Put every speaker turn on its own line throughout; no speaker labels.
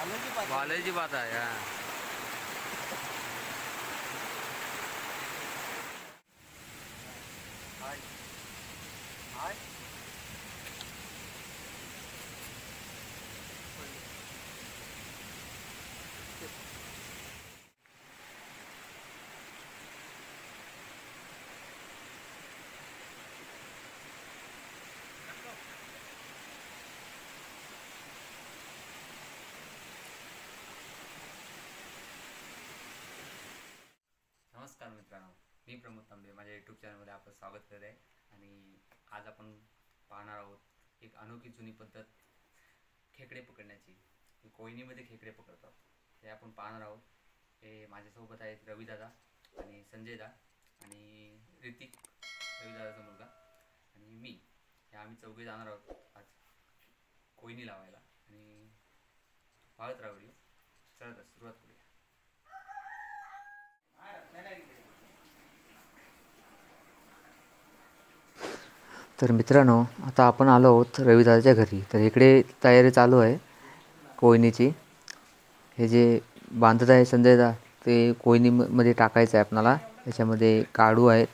College बात आहे हा. नमस्कार मित्रांनो, मी प्रमोद तांबे माझ्या यूट्यूब चॅनलमध्ये आपलं स्वागत करत आहे. आणि आज आपण पाहणार आहोत एक अनोखी जुनी पद्धत खेकडे पकडण्याची. कोयनीमध्ये खेकडे पकडतात हे आपण पाहणार आहोत. हे माझ्यासोबत आहेत रविदादा आणि संजयदा आणि ऋतिक, रविदादाचा मुलगा, आणि मी. हे आम्ही चौघे जाणार आहोत आज कोयनी लावायला. आणि पाहत राहा व्हिडिओ. चला तर सुरुवात करूया. तर मित्रांनो, आता आपण आलो आहोत रविदादाच्या घरी. तर इकडे तयारी चालू आहे कोयनीची. हे जे बांधत आहे संजयदा ते कोयनीमध्ये टाकायचं आहे आपणाला. त्याच्यामध्ये काढू आहेत.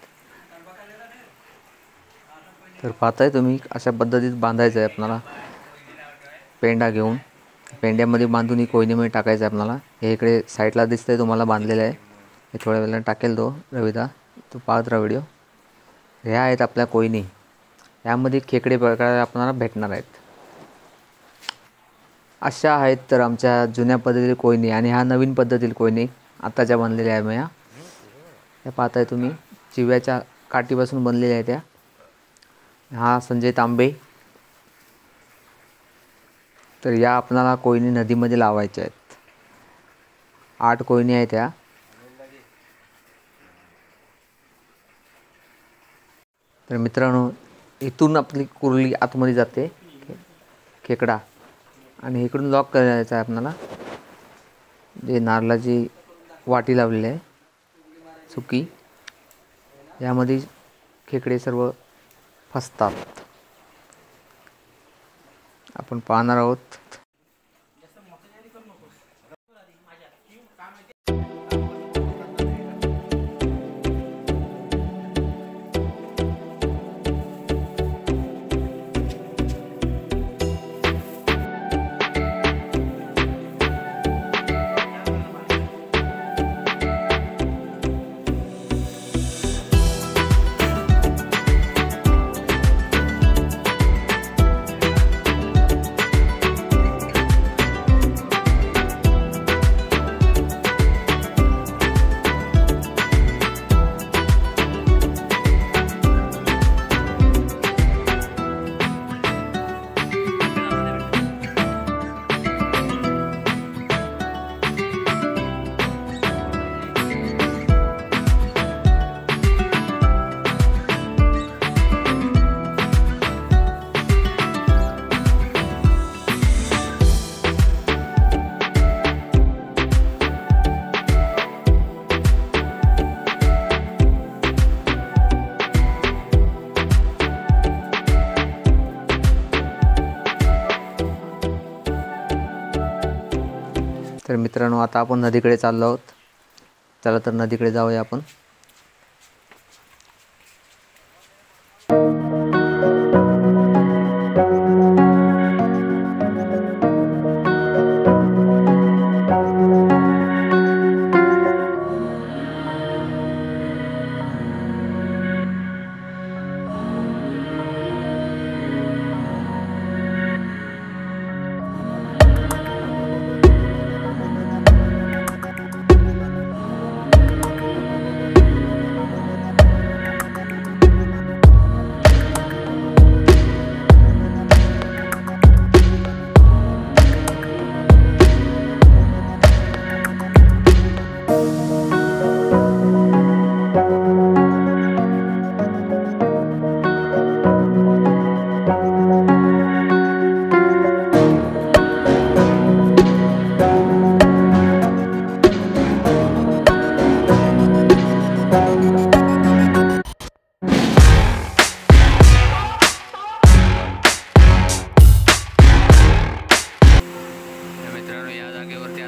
तर पाहताय तुम्ही अशा पद्धतीत बांधायचं आहे आपणाला. पेंडा घेऊन पेंड्यामध्ये बांधून ही कोयनीमध्ये टाकायचं आहे आपणाला. हे इकडे साईडला दिसतंय तुम्हाला बांधलेलं आहे. हे थोड्या वेळाने टाकेल तो रविदा. तो पाहत राहा व्हिडिओ. ह्या आहेत आपल्या कोयनी. यामध्ये खेकडे प्रकार आपल्याला भेटणार आहेत. अशा आहेत तर आमच्या जुन्या पद्धतीतील कोयनी आणि ह्या नवीन पद्धतीतील कोयनी आत्ताच्या बनलेल्या आहे. या पाहताय तुम्ही चिव्याच्या काठीपासून बनलेल्या आहेत त्या. हा संजय तांबे. तर या आपल्याला कोयनी नदीमध्ये लावायच्या आहेत. 8 कोयनी आहेत त्या. तर मित्रांनो, इथून आपली कुर्ली आतमध्ये जाते खेकडा, आणि इकडून लॉक करायचं आहे आपल्याला. जे नारळाची वाटी लावलेली आहे सुकी, यामध्ये खेकडे सर्व फसतात. आपण पाहणार आहोत. तर मित्रांनो, आता आपण नदीकडे चाललो आहोत. चला तर नदीकडे जाऊया आपण.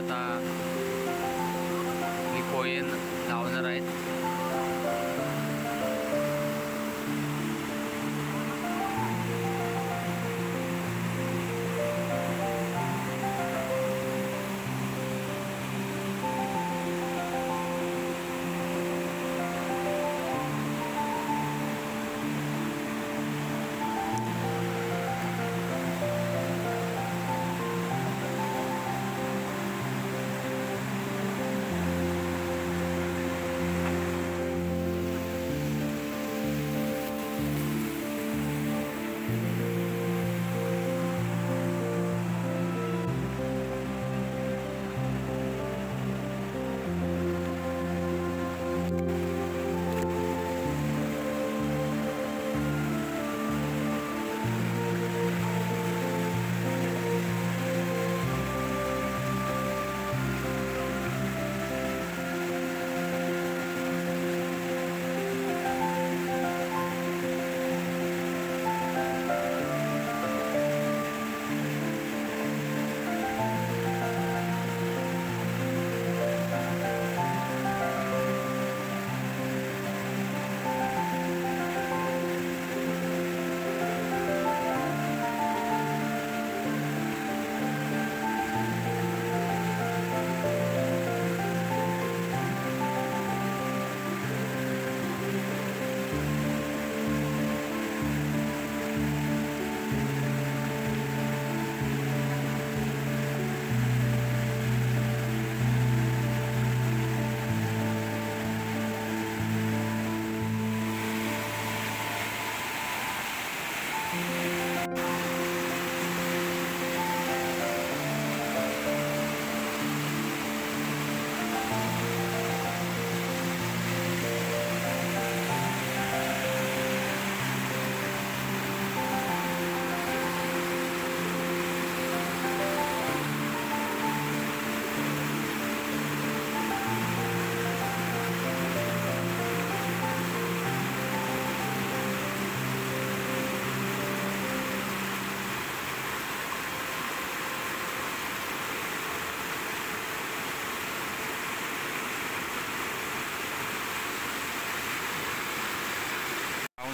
आता ही कोयन लावणार आहेत.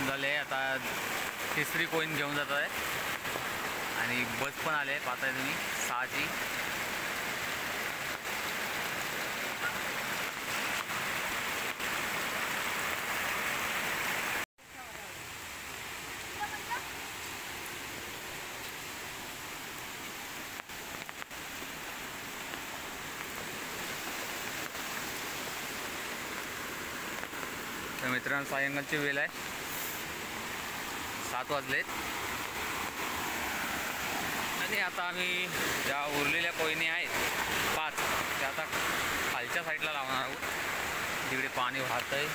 झाले आता तिसरी कोईन घेऊन जात आहे आणि बस पण आले पाहताय तुम्ही 6ची. तर मित्रांनो सायंकाळची वेळ आहे, 7 वाजलेत आणि आता आम्ही ज्या उरलेल्या कोयनी आहेत 5 त्या आता खालच्या साईडला लावणार आहोत जिकडे पाणी वाहतंय.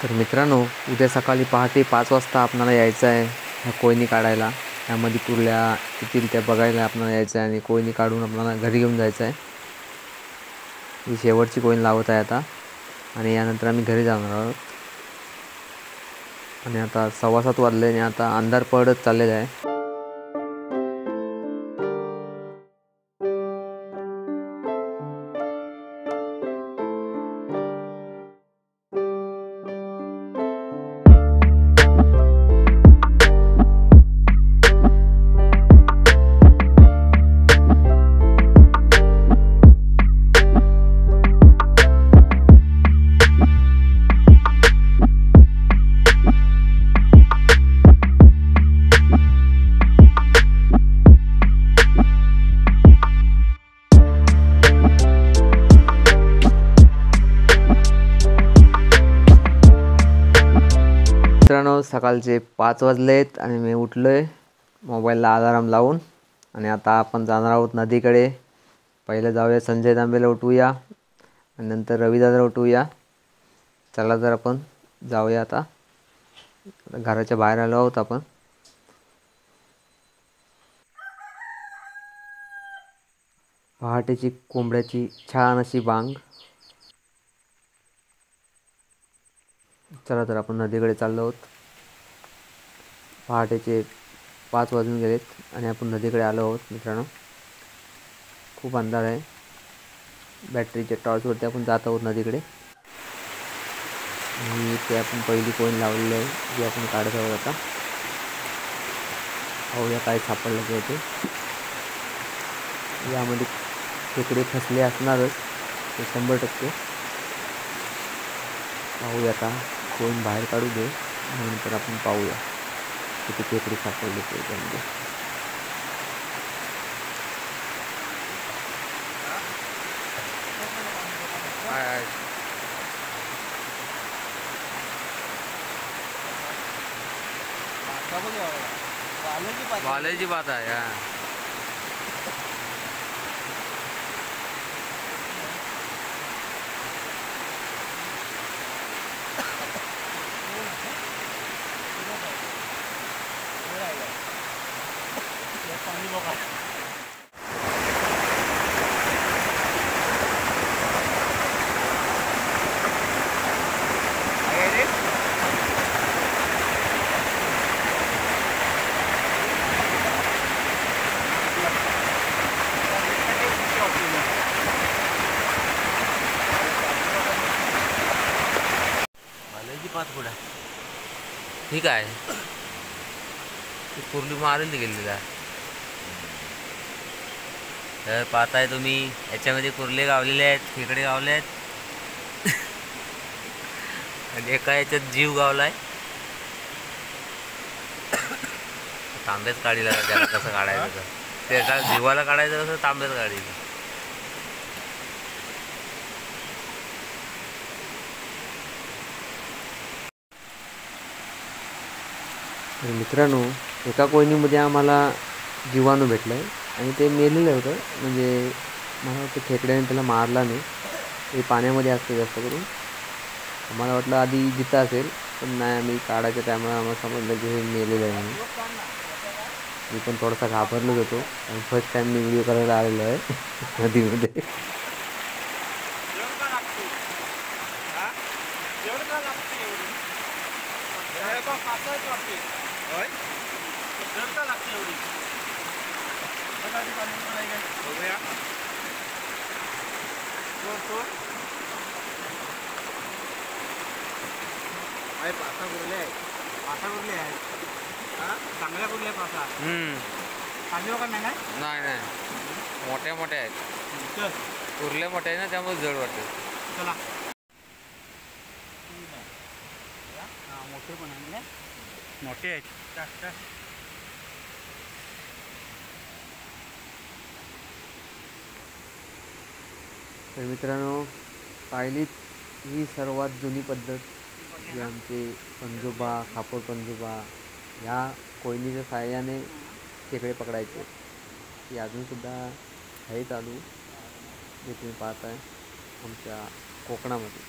तर मित्रांनो, उद्या सकाळी पहाटे 5 वाजता आपल्याला यायचं आहे ह्या कोयनी काढायला. त्यामध्ये कुर्ल्या येतील त्या बघायला आपल्याला यायचं आहे आणि कोयनी काढून आपल्याला घरी घेऊन जायचं आहे. ही शेवटची कोयन लावत आहे आता आणि यानंतर आम्ही घरी जाणार आहोत. आणि आता 7:15 वाजले आणि आता अंधार पडत चाललेला आहे. मित्रांनो, सकाळचे 5 वाजलेत आणि मी उठलो आहे मोबाईलला अलार्म लावून. आणि आता आपण जाणार आहोत नदीकडे. पहिलं जाऊया संजय तांबेला उठवूया आणि नंतर रविदादाला उठवूया. चला तर आपण जाऊया. आता घराच्या बाहेर आलो आहोत आपण. पहाटेची कोंबड्याची छान अशी बांग. चला तर आपण नदीकडे चाललो आहोत. पहाटेचे 5 वाजून गेलेत आणि आपण नदीकडे आलो आहोत मित्रांनो. खूप अंधार आहे. बॅटरीच्या टॉर्चवरती आपण जात आहोत नदीकडे. आणि ते आपण पहिली कोईन लावलेली आहे जी आपण काढत आहोत आता. पाहूया काय सापडलं ते होते. यामध्ये खेकडे फसले असणारच ते 100%. पाहूया आता. कोईन बाहेर काढू दे नंतर आपण पाहूया किती खेकडे सापडले ते त्यामध्ये. वाले बात आहे यार. ठीक आहे. कुर्ली मारून गेलेला तर पाहताय तुम्ही. याच्यामध्ये कुर्ले गावलेले आहेत, खेकडे गावले आहेत आणि एका याच्यात जीव गावलाय. तांब्याच काढीला त्याला कसं काढायचं, ते एका जीवाला काढायचं कसं तांब्याच काढायचं. मित्रांनो, एका कोयनीमध्ये आम्हाला जीवाणू भेटलं आहे आणि ते मेलेलं होतं. म्हणजे मला वाटतं खेकड्याने त्याला मारला नाही. ते पाण्यामध्ये असतं जास्त करून. आम्हाला वाटलं आधी जिथं असेल, पण नाही. आम्ही काढायच्या टायमाला आम्हाला समजलं की हे मेलेलं आहे म्हणून. मी पण थोडासा घाबरलोच होतो आणि फर्स्ट टाईम मी व्हिडिओ करायला आलेलो आहे नदीमध्ये.
पासा कुर्ले आहेत. चांगल्या कुर्ल्या पासा. चांगल्या का नाही?
नाही, मोठ्या मोठ्या आहेत. कुर्ले मोठे आहे ना, त्यामुळे जड वाटते.
चला. मोठे पण आहे. मोठे आहेत.
तर मित्रांनो, पाहिलीत ही सर्वात जुनी पद्धत जी आमचे पंजोबा, खापर पंजोबा ह्या कोयनीच्या साहाय्याने खेकडे पकडायचे. ती अजूनसुद्धा आहे चालू, जे तुम्ही पाहताय आमच्या कोकणामध्ये.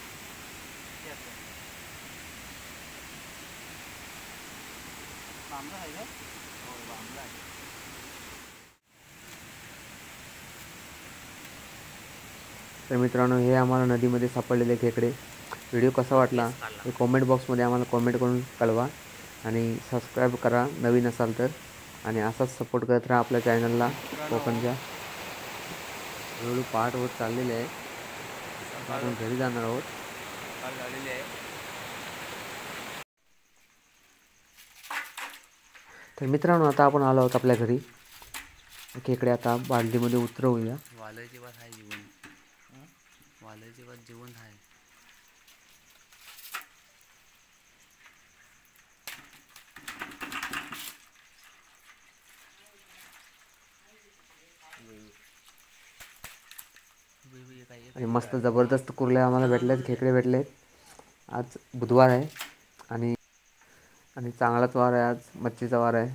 बांबला आहे का? हो बांबला आहे.
तर मित्रांनो, हे आम्हाला नदीमध्ये सापडलेले खेकडे. व्हिडिओ कसा वाटला हे कॉमेंट बॉक्समध्ये आम्हाला कॉमेंट करून कळवा आणि सबस्क्राईब करा नवीन असाल तर. आणि असाच सपोर्ट करत राहा आपल्या चॅनलला कोकणच्या. हळूहळू पहाट होत चाललेले आहे. आपण घरी जाणार आहोत.
झालेली आहे.
तर मित्रांनो, आता आपण आलो आहोत आपल्या घरी. खेकडे आता बादलीमध्ये उतरवूया.
वालयची भात आहे जेवण. वालयची भात जेवण आहे.
आणि मस्त जबरदस्त कुर्ल्या आम्हाला भेटल्यात, खेकडे भेटलेत. आज बुधवार आहे आणि चांगलाच वार आहे. आज मच्छीचा वार आहे.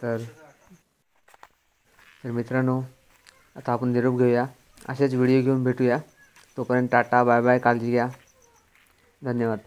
तर मित्रांनो, आता आपण निरोप घेऊया. असेच व्हिडिओ घेऊन भेटूया. तोपर्यंत टाटा, बाय बाय, काळजी घ्या. धन्यवाद.